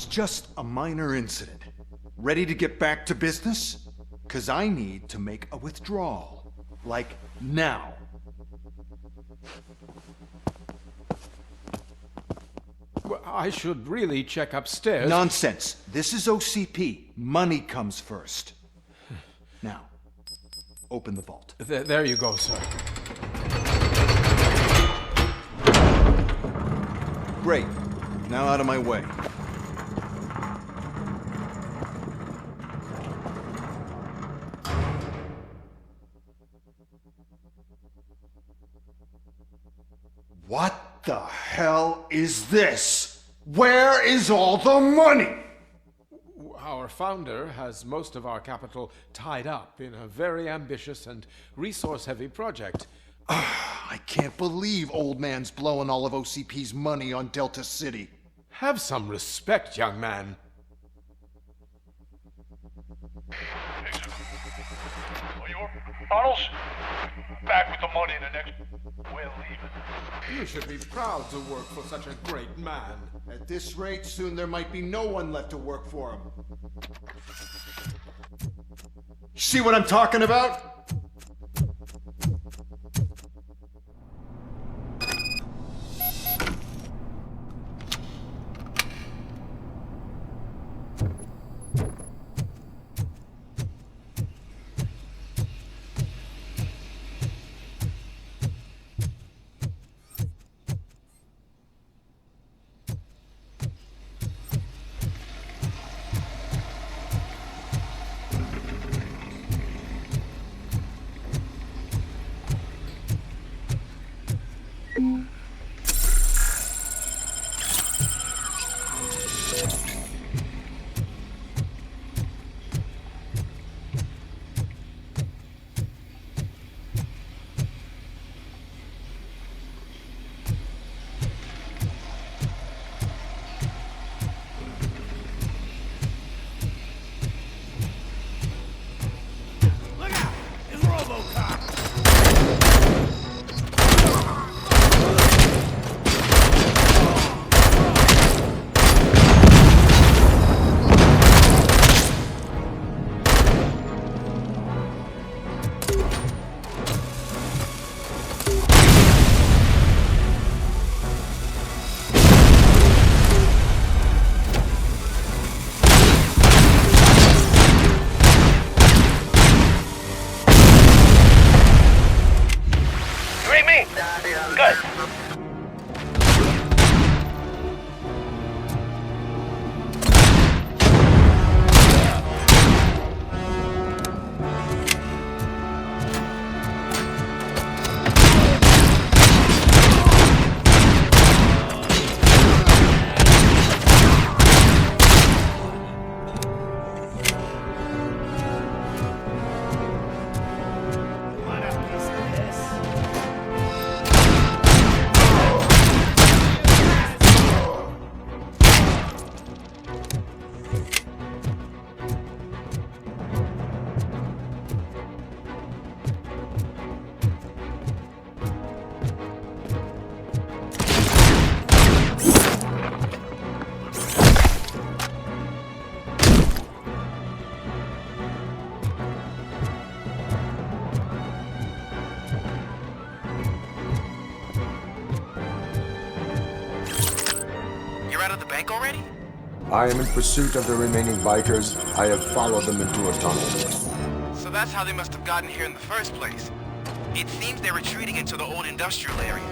was just a minor incident. Ready to get back to business? 'Cause I need to make a withdrawal. Like, now. Well, I should really check upstairs. Nonsense. This is OCP. Money comes first. Now, open the vault. There you go, sir. Great. Now out of my way. What the hell is this? Where is all the money? Our founder has most of our capital tied up in a very ambitious and resource-heavy project. I can't believe old man's blowing all of OCP's money on Delta City. Have some respect, young man. Arnold's back with the money in the next... We're leaving. You should be proud to work for such a great man. At this rate, soon there might be no one left to work for him. See what I'm talking about? Already? I am in pursuit of the remaining bikers. I have followed them into a tunnel. So that's how they must have gotten here in the first place. It seems they're retreating into the old industrial area.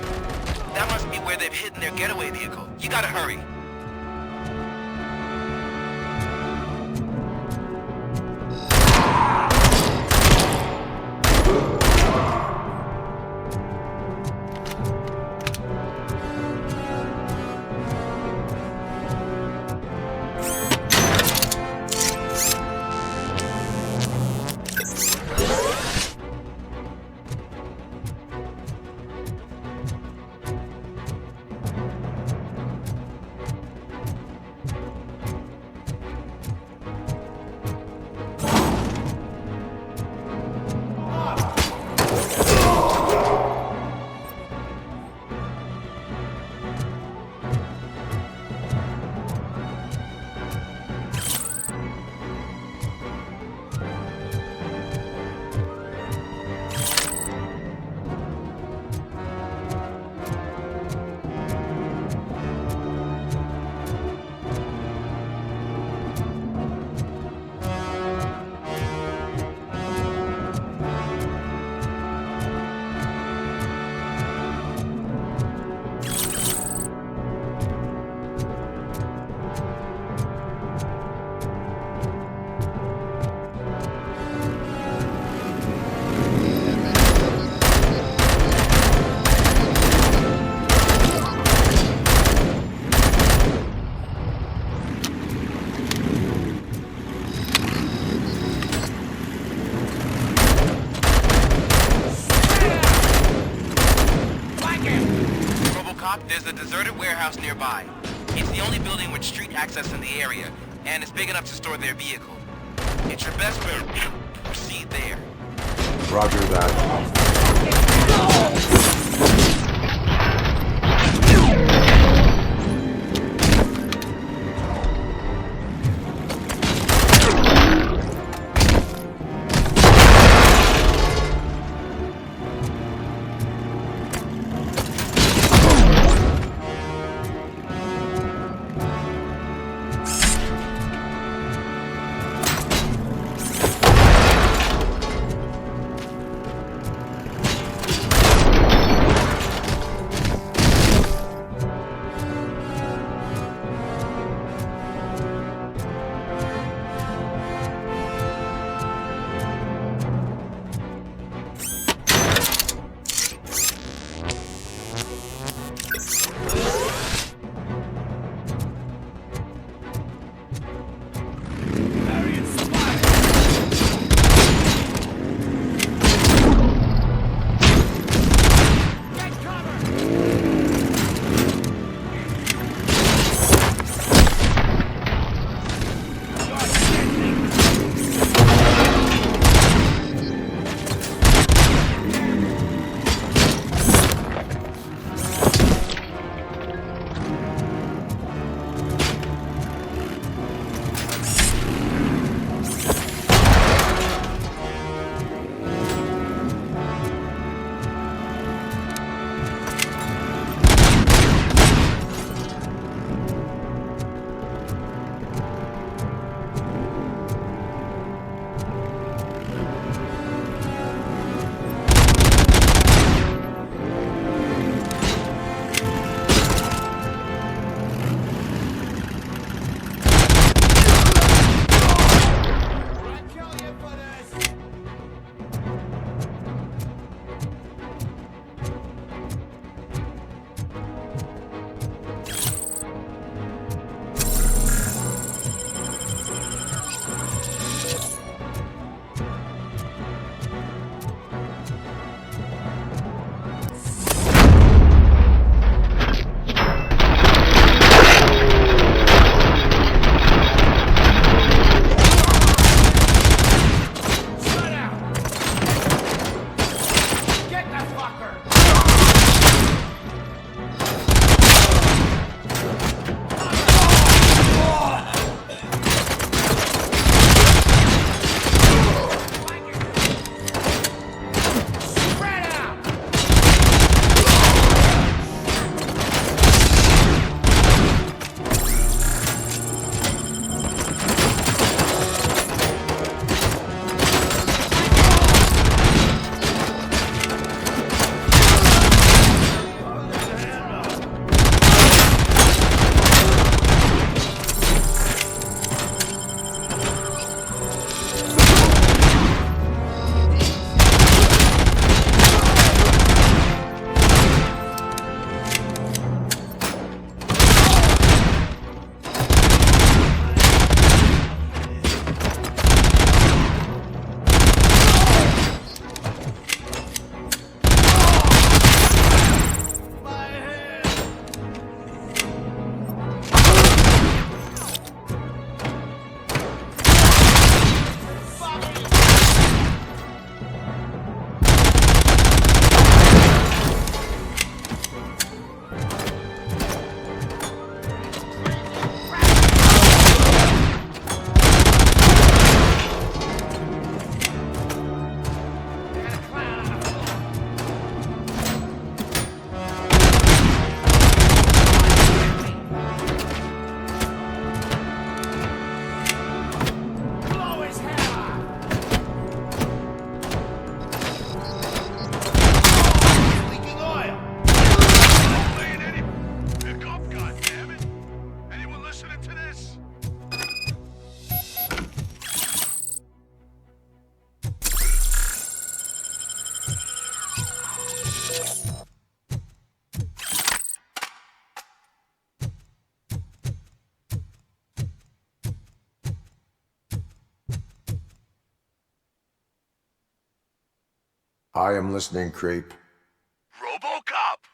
That must be where they've hidden their getaway vehicle. You gotta hurry. RoboCop, there's a deserted warehouse nearby. It's the only building with street access in the area, and it's big enough to store their vehicle. It's your best bet to proceed there. Roger that. I am listening, creep. RoboCop!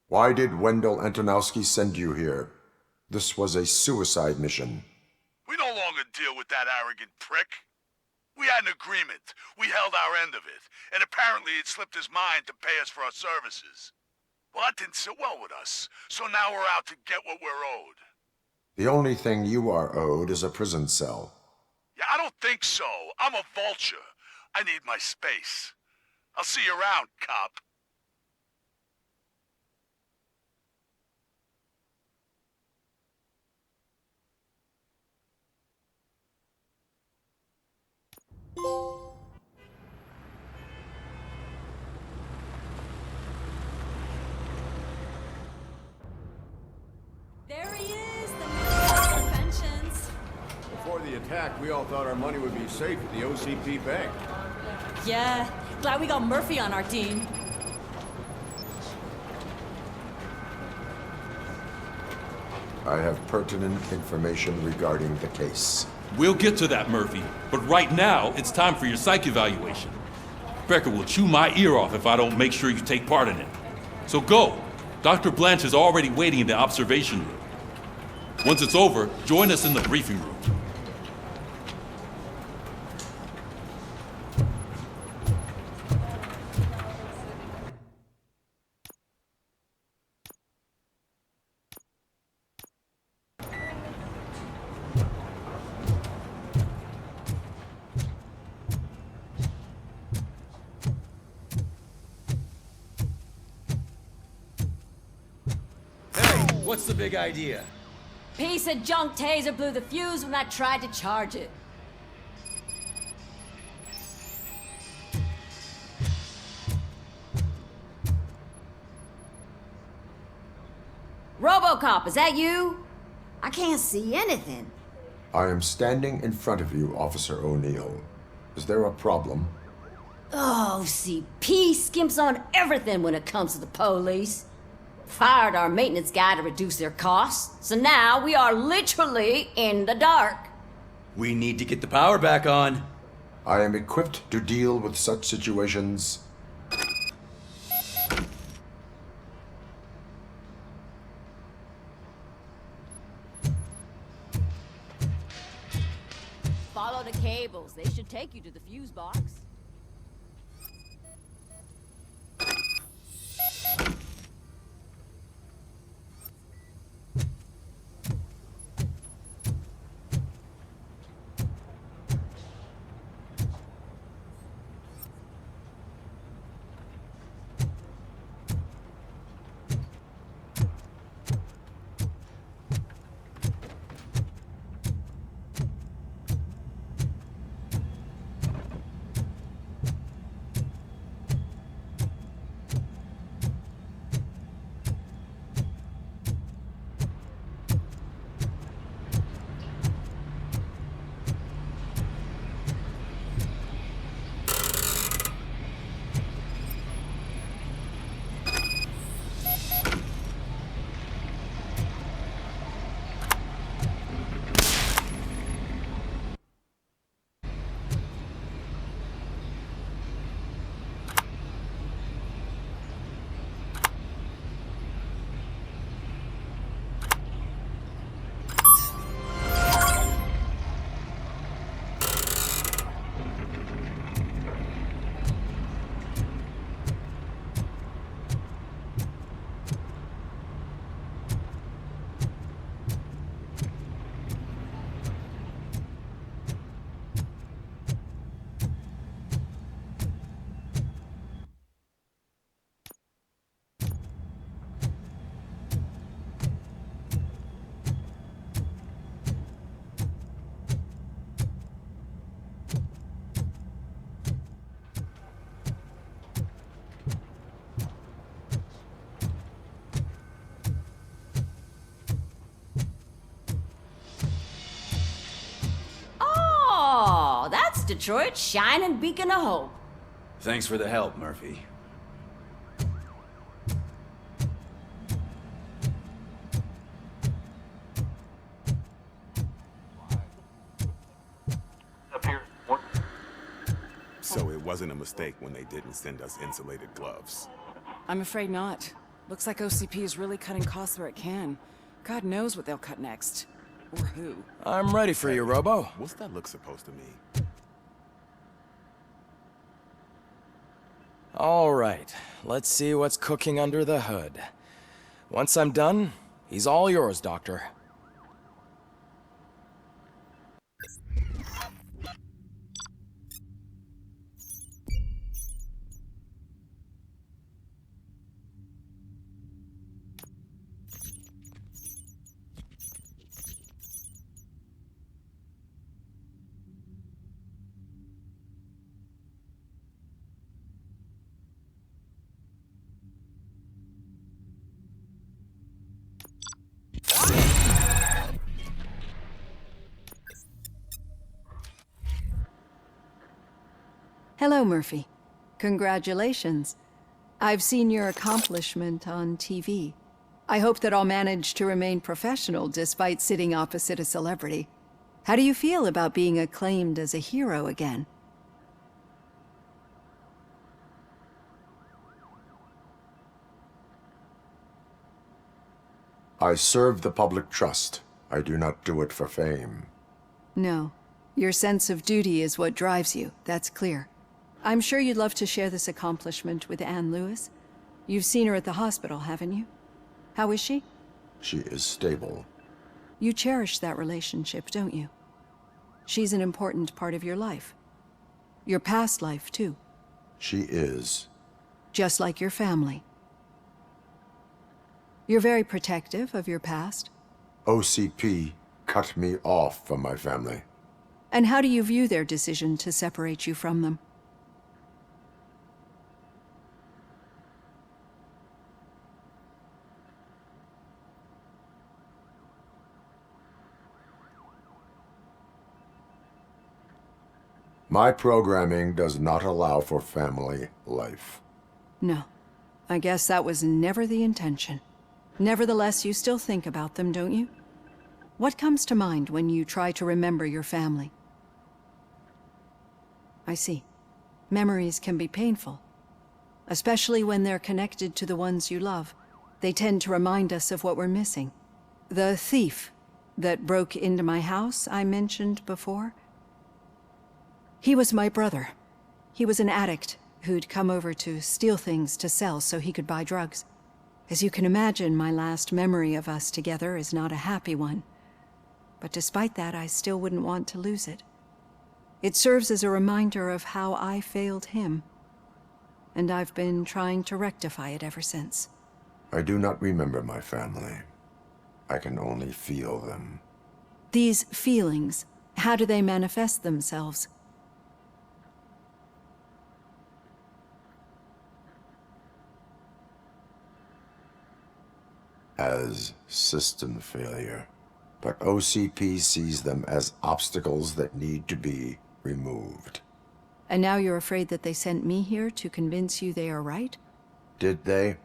Why did Wendell Antonowski send you here? This was a suicide mission. We no longer deal with that arrogant prick. We had an agreement. We held our end of it. And apparently it slipped his mind to pay us for our services. Well, that didn't sit well with us. So now we're out to get what we're owed. The only thing you are owed is a prison cell. Yeah, I don't think so. I'm a vulture. I need my space. I'll see you around, cop. There he is, the man of pensions. Before the attack, we all thought our money would be safe at the OCP bank. Yeah, glad we got Murphy on our team. I have pertinent information regarding the case. We'll get to that, Murphy. But right now, it's time for your psych evaluation. Becker will chew my ear off if I don't make sure you take part in it. So go. Dr. Blanche is already waiting in the observation room. Once it's over, join us in the briefing room. What's the big idea? Piece of junk taser blew the fuse when I tried to charge it. RoboCop, is that you? I can't see anything. I am standing in front of you, Officer O'Neill. Is there a problem? Oh, CP skimps on everything when it comes to the police. Fired our maintenance guy to reduce their costs, so now we are literally in the dark. We need to get the power back on. I am equipped to deal with such situations. Follow the cables. They should take you to the fuse box. Detroit's shining beacon of hope. Thanks for the help, Murphy. So it wasn't a mistake when they didn't send us insulated gloves. I'm afraid not. Looks like OCP is really cutting costs where it can. God knows what they'll cut next. Or who. I'm ready for you, Robo. What's that look supposed to mean? All right, let's see what's cooking under the hood. Once I'm done, he's all yours, Doctor. Hello, Murphy. Congratulations. I've seen your accomplishment on TV. I hope that I'll manage to remain professional despite sitting opposite a celebrity. How do you feel about being acclaimed as a hero again? I serve the public trust. I do not do it for fame. No. Your sense of duty is what drives you, that's clear. I'm sure you'd love to share this accomplishment with Anne Lewis. You've seen her at the hospital, haven't you? How is she? She is stable. You cherish that relationship, don't you? She's an important part of your life. Your past life, too. She is. Just like your family. You're very protective of your past. OCP cut me off from my family. And how do you view their decision to separate you from them? My programming does not allow for family life. No. I guess that was never the intention. Nevertheless, you still think about them, don't you? What comes to mind when you try to remember your family? I see. Memories can be painful. Especially when they're connected to the ones you love. They tend to remind us of what we're missing. The thief that broke into my house I mentioned before? He was my brother. He was an addict who'd come over to steal things to sell so he could buy drugs. As you can imagine, my last memory of us together is not a happy one. But despite that, I still wouldn't want to lose it. It serves as a reminder of how I failed him. And I've been trying to rectify it ever since. I do not remember my family. I can only feel them. These feelings, how do they manifest themselves? As system failure. But OCP sees them as obstacles that need to be removed. And now you're afraid that they sent me here to convince you they are right? Did they?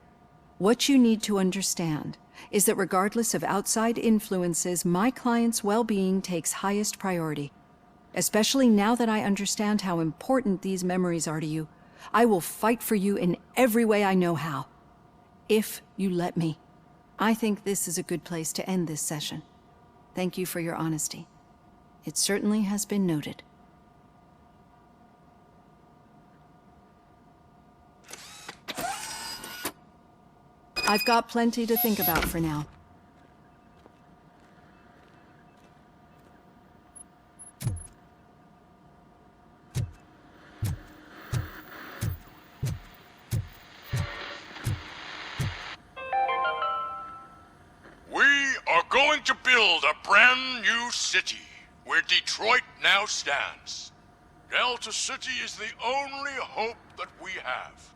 What you need to understand is that regardless of outside influences, my client's well-being takes highest priority. Especially now that I understand how important these memories are to you, I will fight for you in every way I know how. If you let me. I think this is a good place to end this session. Thank you for your honesty. It certainly has been noted. I've got plenty to think about for now. Going to build a brand new city where Detroit now stands. Delta City is the only hope that we have.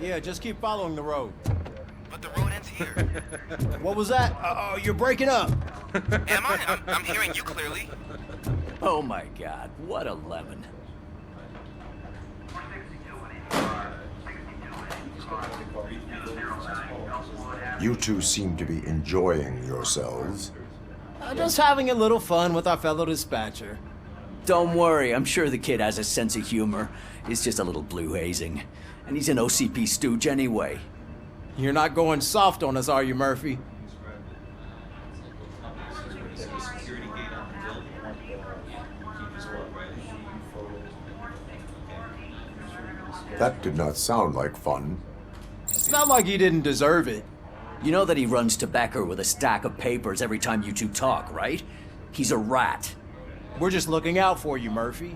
Yeah, just keep following the road. But the road ends here. What was that? Uh-oh, you're breaking up. Am I? I'm hearing you clearly. Oh my god, what a lemon. You two seem to be enjoying yourselves. Just having a little fun with our fellow dispatcher. Don't worry, I'm sure the kid has a sense of humor. It's just a little blue hazing. And he's an OCP stooge anyway. You're not going soft on us, are you, Murphy? That did not sound like fun. It's not like he didn't deserve it. You know that he runs tobacco with a stack of papers every time you two talk, right? He's a rat. We're just looking out for you, Murphy.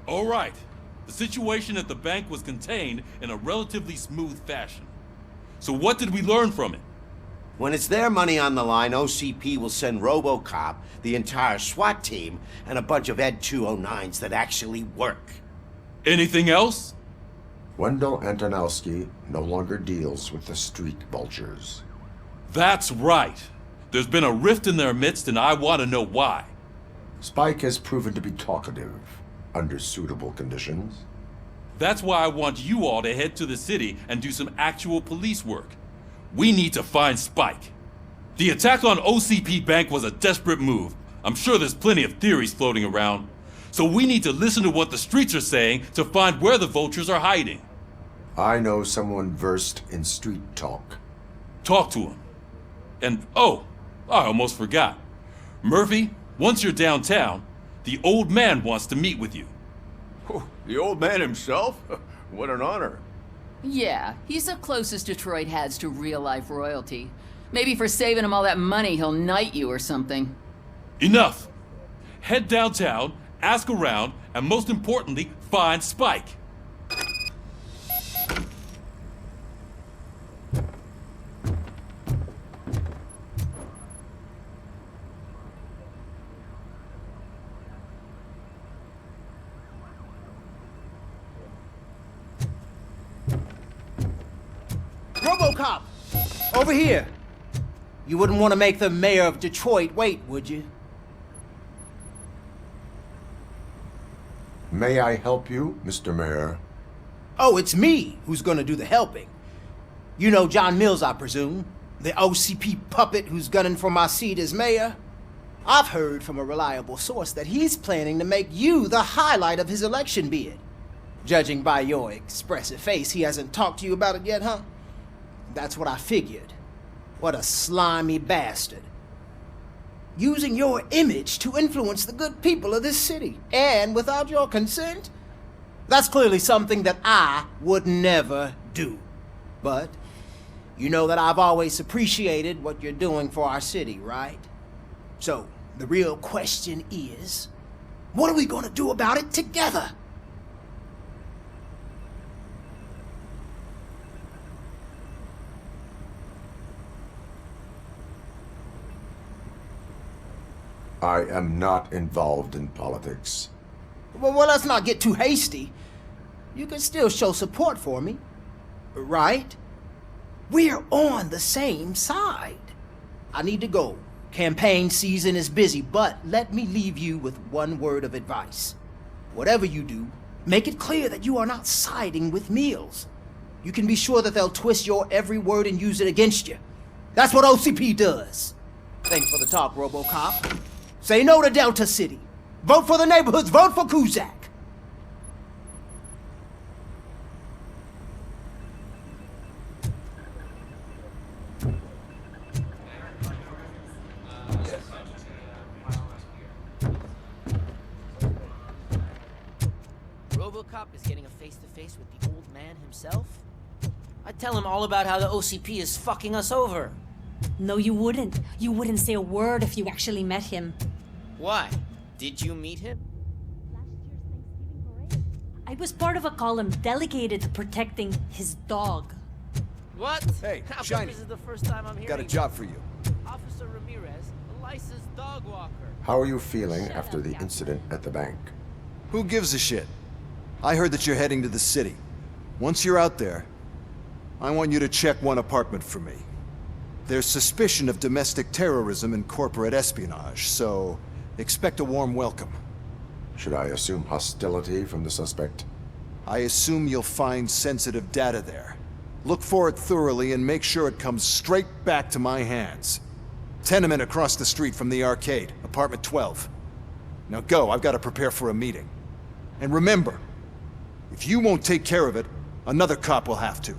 All right. The situation at the bank was contained in a relatively smooth fashion. So what did we learn from it? When it's their money on the line, OCP will send RoboCop, the entire SWAT team, and a bunch of Ed 209s that actually work. Anything else? Wendell Antonowski no longer deals with the street vultures. That's right. There's been a rift in their midst, and I want to know why. Spike has proven to be talkative, under suitable conditions. That's why I want you all to head to the city and do some actual police work. We need to find Spike. The attack on OCP Bank was a desperate move. I'm sure there's plenty of theories floating around. So we need to listen to what the streets are saying to find where the vultures are hiding. I know someone versed in street talk. Talk to him. And, oh, I almost forgot. Murphy, once you're downtown, the old man wants to meet with you. Oh, the old man himself? What an honor. Yeah, he's the closest Detroit has to real-life royalty. Maybe for saving him all that money, he'll knight you or something. Enough! Head downtown, ask around, and most importantly, find Spike. RoboCop! Over here! You wouldn't want to make the mayor of Detroit wait, would you? May I help you, Mr. Mayor? Oh, it's me who's gonna do the helping. You know John Mills, I presume? The OCP puppet who's gunning for my seat as mayor? I've heard from a reliable source that he's planning to make you the highlight of his election bid. Judging by your expressive face, he hasn't talked to you about it yet, huh? That's what I figured. What a slimy bastard. Using your image to influence the good people of this city, and without your consent? That's clearly something that I would never do. But you know that I've always appreciated what you're doing for our city, right? So, the real question is, what are we gonna do about it together? I am not involved in politics. Well, let's not get too hasty. You can still show support for me, right? We're on the same side. I need to go. Campaign season is busy, but let me leave you with one word of advice. Whatever you do, make it clear that you are not siding with Mills. You can be sure that they'll twist your every word and use it against you. That's what OCP does. Thanks for the talk, RoboCop. Say no to Delta City. Vote for the neighborhoods. Vote for Kuzak. RoboCop is getting a face-to-face with the old man himself? I'd tell him all about how the OCP is fucking us over. No, you wouldn't. You wouldn't say a word if you actually met him. Why? Did you meet him? I was part of a column delegated to protecting his dog. What? Hey, How come Shiny. this is the first time I'm hearing Got a job for you. Officer Ramirez, a licensed dog walker. How are you feeling after the incident at the bank? Who gives a shit? I heard that you're heading to the city. Once you're out there, I want you to check one apartment for me. There's suspicion of domestic terrorism and corporate espionage, so expect a warm welcome. Should I assume hostility from the suspect? I assume you'll find sensitive data there. Look for it thoroughly and make sure it comes straight back to my hands. Tenement across the street from the arcade, apartment 12. Now go, I've got to prepare for a meeting. And remember, if you won't take care of it, another cop will have to.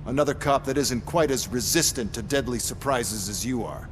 Another cop that isn't quite as resistant to deadly surprises as you are.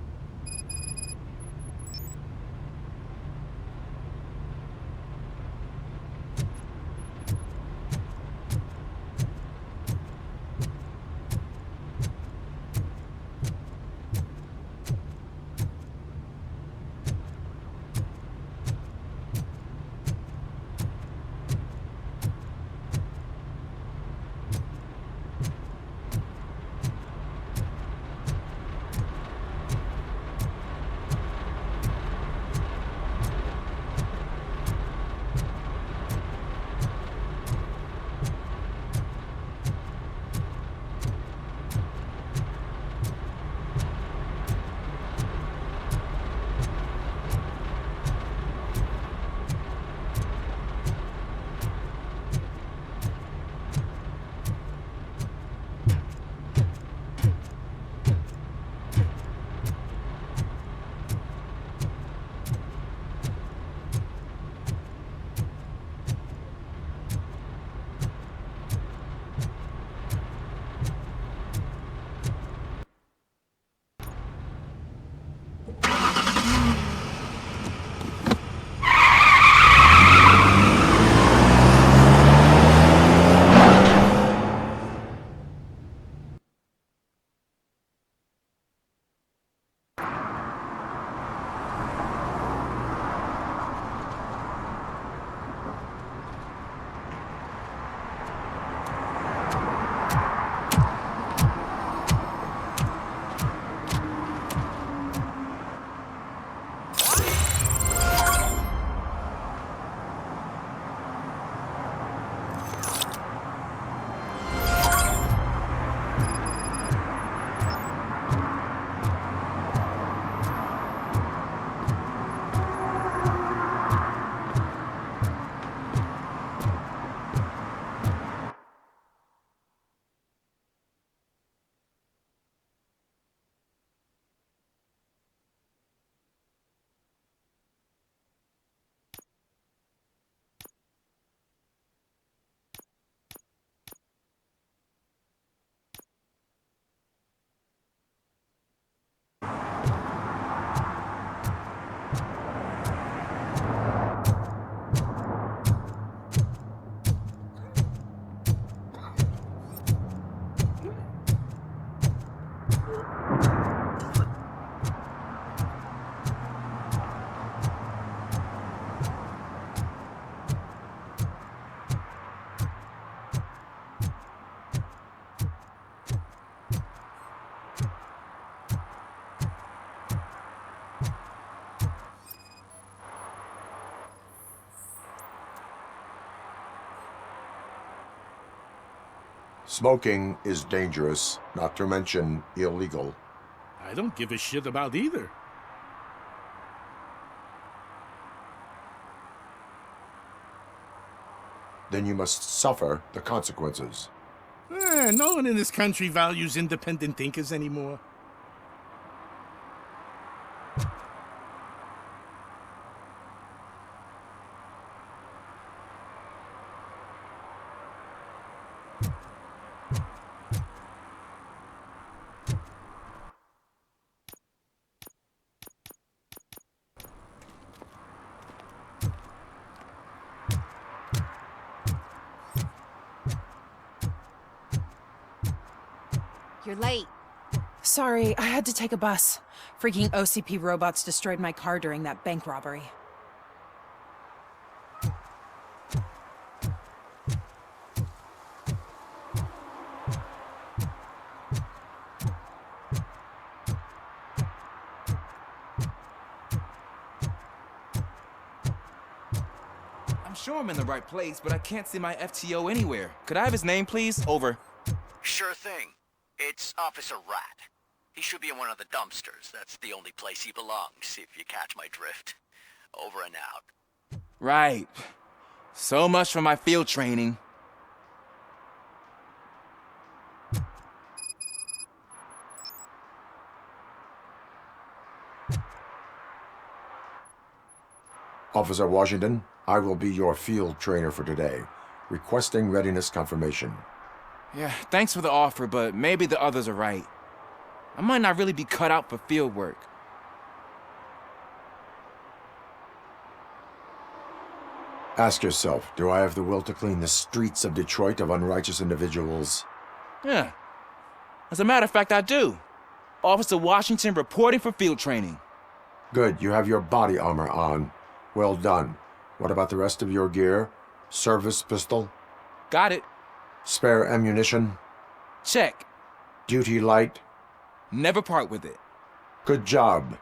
Smoking is dangerous, not to mention illegal. I don't give a shit about either. Then you must suffer the consequences. No one in this country values independent thinkers anymore. You're late. Sorry, I had to take a bus. Freaking OCP robots destroyed my car during that bank robbery. know I'm in the right place, but I can't see my FTO anywhere. Could I have his name, please? Over. Sure thing. It's Officer Rat. He should be in one of the dumpsters. That's the only place he belongs, if you catch my drift. Over and out. Right. So much for my field training. Officer Washington, I will be your field trainer for today. Requesting readiness confirmation. Yeah, thanks for the offer, but maybe the others are right. I might not really be cut out for field work. Ask yourself, do I have the will to clean the streets of Detroit of unrighteous individuals? Yeah. As a matter of fact, I do. Officer Washington reporting for field training. Good, you have your body armor on. Well done. What about the rest of your gear? Service pistol? Got it. Spare ammunition? Check. Duty light? Never part with it. Good job.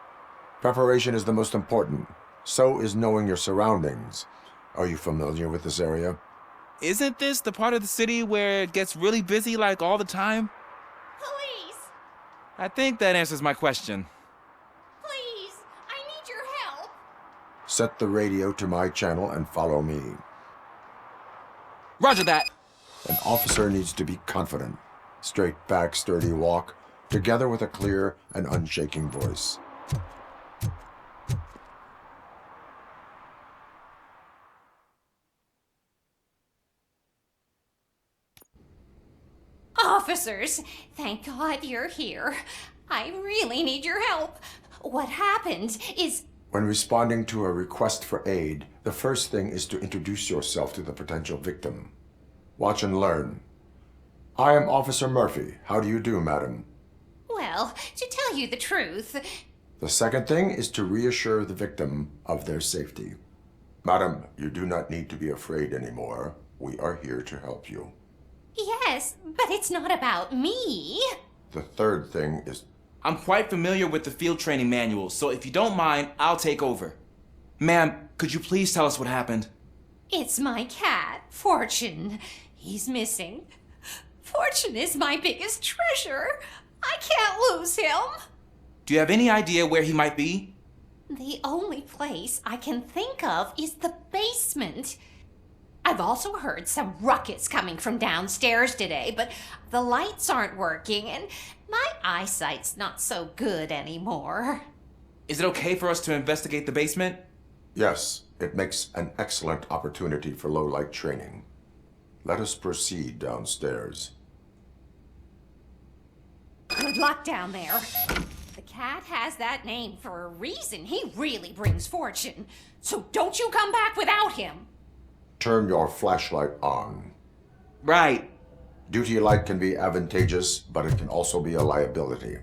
Preparation is the most important. So is knowing your surroundings. Are you familiar with this area? Isn't this the part of the city where it gets really busy like all the time? Police! I think that answers my question. Please, I need your help. Set the radio to my channel and follow me. Roger that. An officer needs to be confident. Straight back, sturdy walk, together with a clear and unshaking voice. Officers, thank God you're here. I really need your help. What happened is... When responding to a request for aid, the first thing is to introduce yourself to the potential victim. Watch and learn. I am Officer Murphy. How do you do, madam? Well, to tell you the truth... The second thing is to reassure the victim of their safety. Madam, you do not need to be afraid anymore. We are here to help you. Yes, but it's not about me. The third thing is... I'm quite familiar with the field training manual, so if you don't mind, I'll take over. Ma'am, could you please tell us what happened? It's my cat, Fortune. He's missing. Fortune is my biggest treasure. I can't lose him. Do you have any idea where he might be? The only place I can think of is the basement. I've also heard some ruckus coming from downstairs today, but the lights aren't working and my eyesight's not so good anymore. Is it okay for us to investigate the basement? Yes, it makes an excellent opportunity for low-light training. Let us proceed downstairs. Good luck down there. The cat has that name for a reason. He really brings fortune. So don't you come back without him. Turn your flashlight on. Right. Duty light can be advantageous, but it can also be a liability.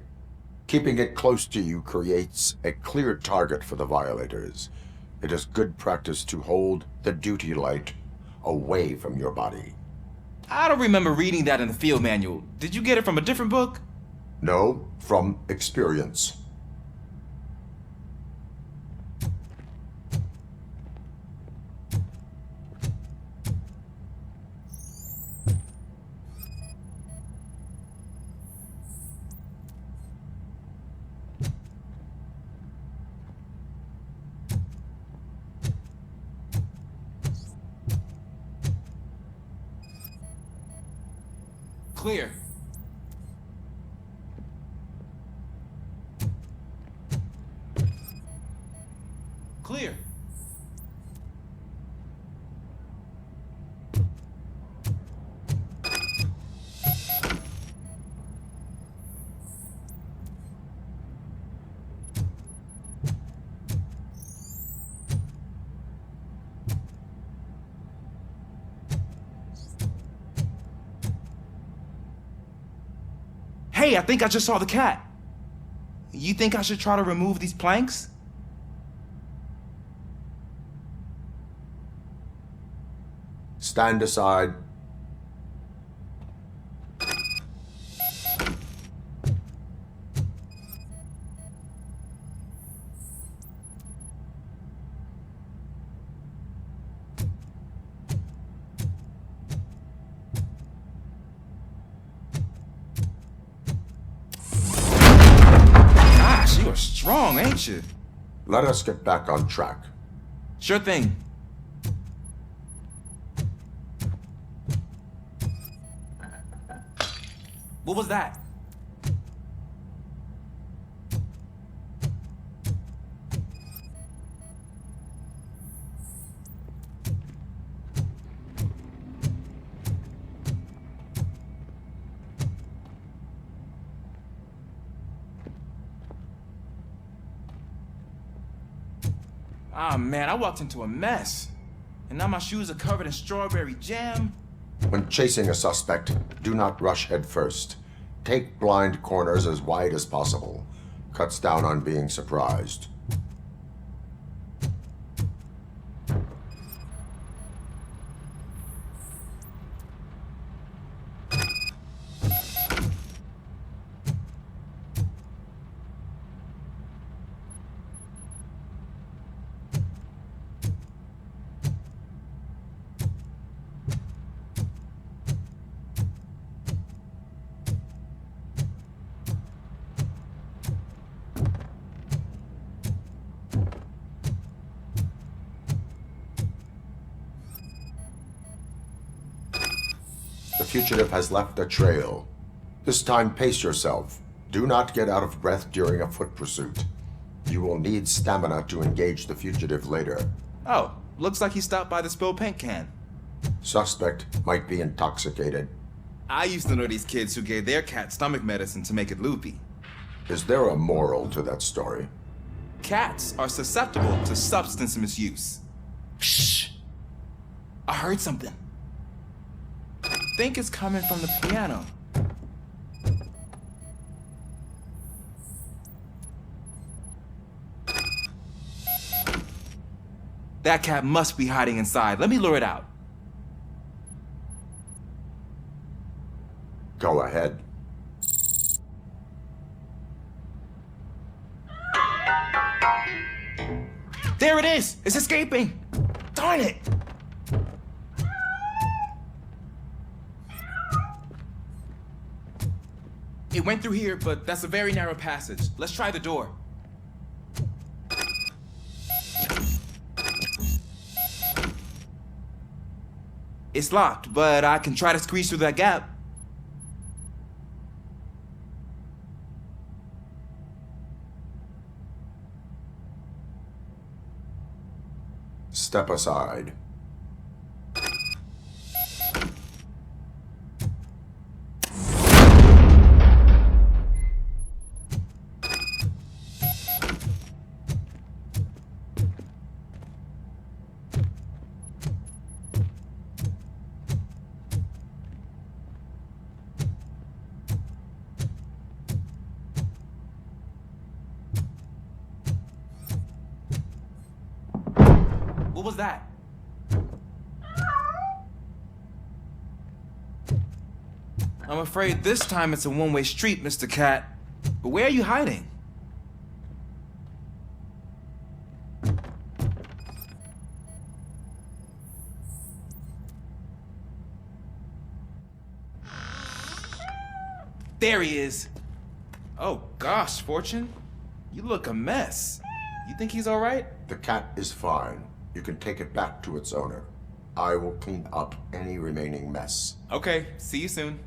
Keeping it close to you creates a clear target for the violators. It is good practice to hold the duty light away from your body. I don't remember reading that in the field manual. Did you get it from a different book? No, from experience. Clear. Clear. Hey, I think I just saw the cat. You think I should try to remove these planks? Stand aside. strong, ain't you? Let us get back on track. Sure thing. What was that? Ah, man, I walked into a mess. And now my shoes are covered in strawberry jam. When chasing a suspect, do not rush head first. Take blind corners as wide as possible. Cuts down on being surprised. The fugitive has left a trail. This time, pace yourself. Do not get out of breath during a foot pursuit. You will need stamina to engage the fugitive later. Oh, looks like he stopped by the spilled paint can. Suspect might be intoxicated. I used to know these kids who gave their cat stomach medicine to make it loopy. Is there a moral to that story? Cats are susceptible to substance misuse. Shh! I heard something. I think it's coming from the piano. That cat must be hiding inside. Let me lure it out. Go ahead. There it is! It's escaping! Darn it! It went through here, but that's a very narrow passage. Let's try the door. It's locked, but I can try to squeeze through that gap. Step aside. What was that? I'm afraid this time it's a one-way street, Mr. Cat. But where are you hiding? There he is. Oh gosh, Fortune. You look a mess. You think he's all right? The cat is fine. You can take it back to its owner. I will clean up any remaining mess. Okay, see you soon.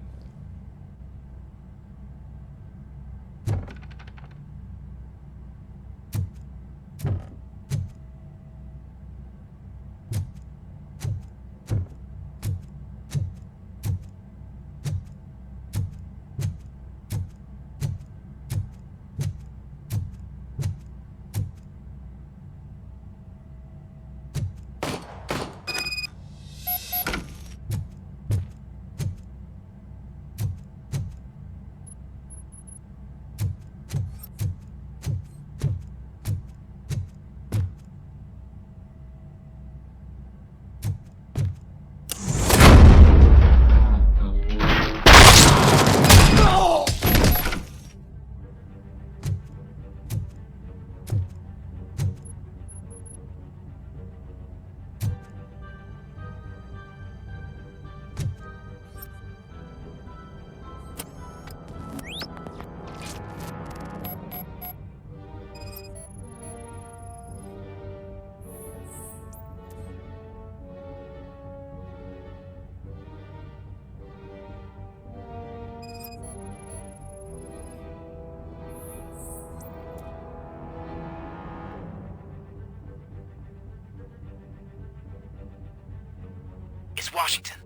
is Washington.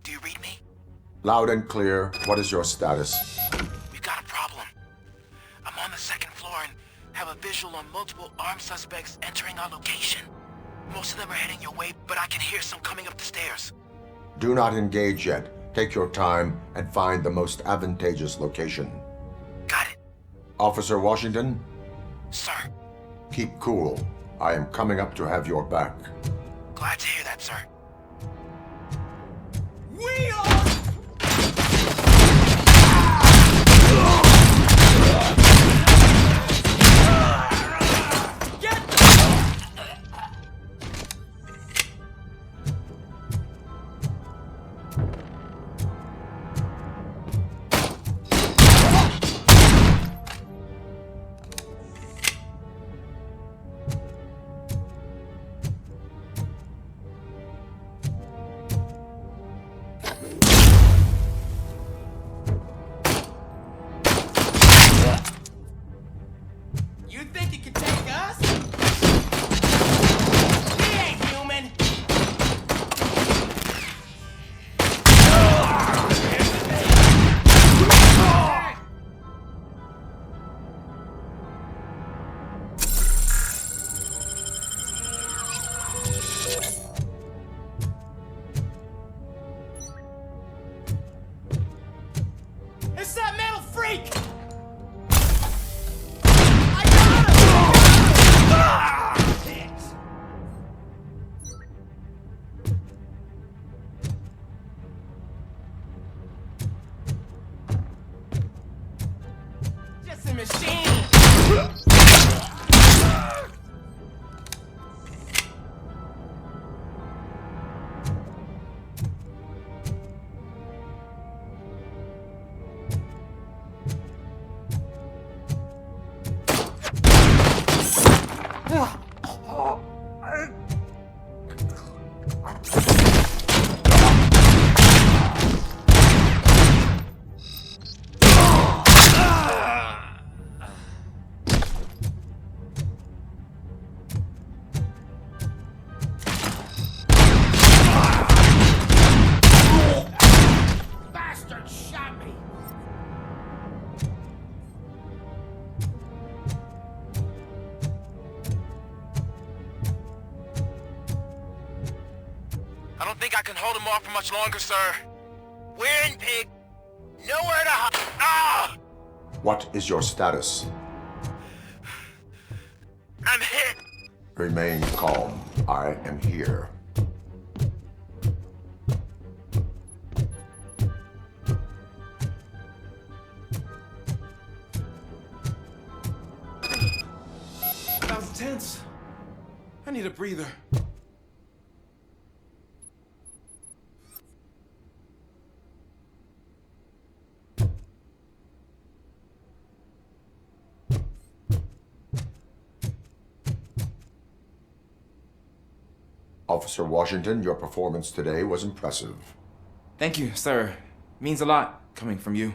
Do you read me? Loud and clear. What is your status? We've got a problem. I'm on the second floor and have a visual on multiple armed suspects entering our location. Most of them are heading your way, but I can hear some coming up the stairs. Do not engage yet. Take your time and find the most advantageous location. Got it. Officer Washington? Sir. Keep cool. I am coming up to have your back. Glad to hear that, sir. We are... You think you can take us? We ain't human! It's that metal freak! Just a machine! Bastard shot me! I don't think I can hold him off for much longer, sir. We're in, pig. Nowhere to hide. Ah! What is your status? I'm hit. Remain calm. I am here. That was tense. I need a breather. Officer Washington, your performance today was impressive. Thank you, sir. Means a lot coming from you.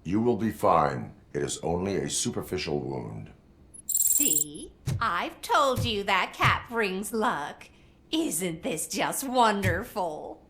You will be fine. It is only a superficial wound. See? I've told you that cat brings luck. Isn't this just wonderful?